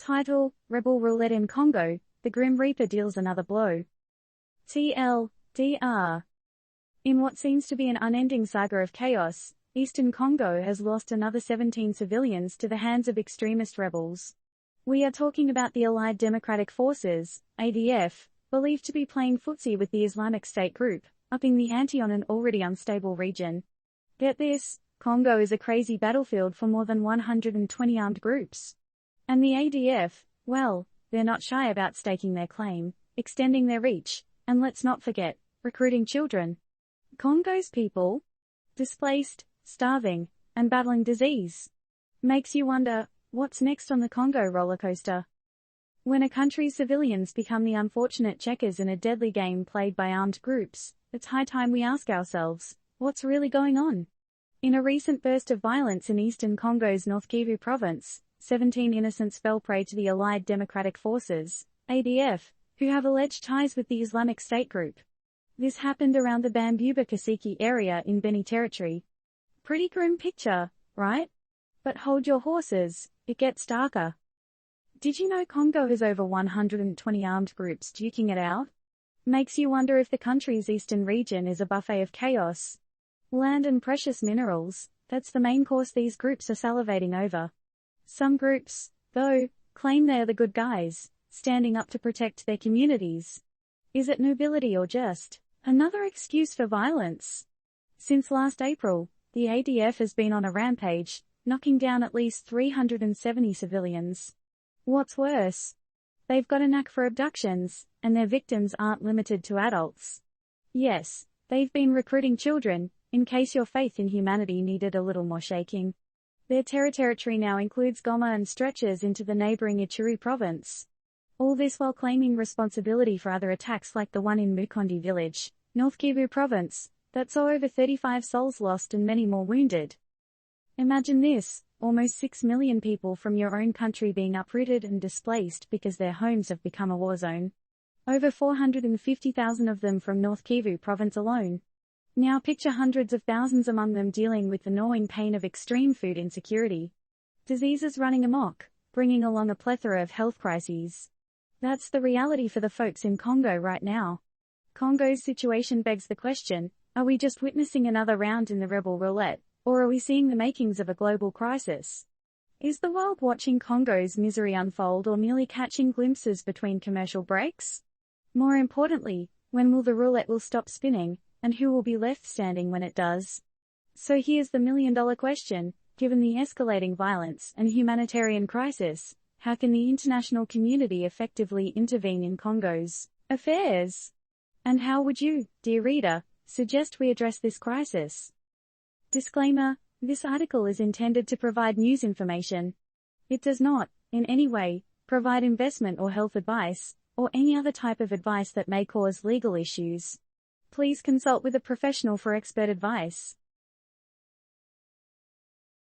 Title: Rebel Roulette in Congo, the Grim Reaper deals another blow. TLDR. In what seems to be an unending saga of chaos, Eastern Congo has lost another 17 civilians to the hands of extremist rebels. We are talking about the Allied Democratic Forces, ADF, believed to be playing footsie with the Islamic State group, upping the ante on an already unstable region. Get this, Congo is a crazy battlefield for more than 120 armed groups. And the ADF, well, they're not shy about staking their claim, extending their reach, and let's not forget, recruiting children. Congo's people, displaced, starving, and battling disease. Makes you wonder, what's next on the Congo roller coaster? When a country's civilians become the unfortunate checkers in a deadly game played by armed groups, it's high time we ask ourselves, what's really going on? In a recent burst of violence in eastern Congo's North Kivu province, 17 innocents fell prey to the Allied Democratic Forces, ADF, who have alleged ties with the Islamic State group. This happened around the Bambuba-Kasiki area in Beni territory. Pretty grim picture, right? But hold your horses, it gets darker. Did you know Congo has over 120 armed groups duking it out? Makes you wonder if the country's eastern region is a buffet of chaos. Land and precious minerals, that's the main course these groups are salivating over. Some groups, though, claim they are the good guys, standing up to protect their communities. Is it nobility or just another excuse for violence? Since last April, the ADF has been on a rampage, knocking down at least 370 civilians. What's worse? They've got a knack for abductions, and their victims aren't limited to adults. Yes, they've been recruiting children, in case your faith in humanity needed a little more shaking. Their territory now includes Goma and stretches into the neighboring Ituri province. All this while claiming responsibility for other attacks like the one in Mukondi village, North Kivu province, that saw over 35 souls lost and many more wounded. Imagine this, almost 6 million people from your own country being uprooted and displaced because their homes have become a war zone. Over 450,000 of them from North Kivu province alone. Now picture hundreds of thousands among them dealing with the gnawing pain of extreme food insecurity. Diseases running amok, bringing along a plethora of health crises. That's the reality for the folks in Congo right now. Congo's situation begs the question, are we just witnessing another round in the rebel roulette, or are we seeing the makings of a global crisis? Is the world watching Congo's misery unfold or merely catching glimpses between commercial breaks? More importantly, when will the roulette stop spinning, and who will be left standing when it does? So here's the million-dollar question, given the escalating violence and humanitarian crisis, how can the international community effectively intervene in Congo's affairs? And how would you, dear reader, suggest we address this crisis? Disclaimer: this article is intended to provide news information. It does not, in any way, provide investment or health advice, or any other type of advice that may cause legal issues. Please consult with a professional for expert advice.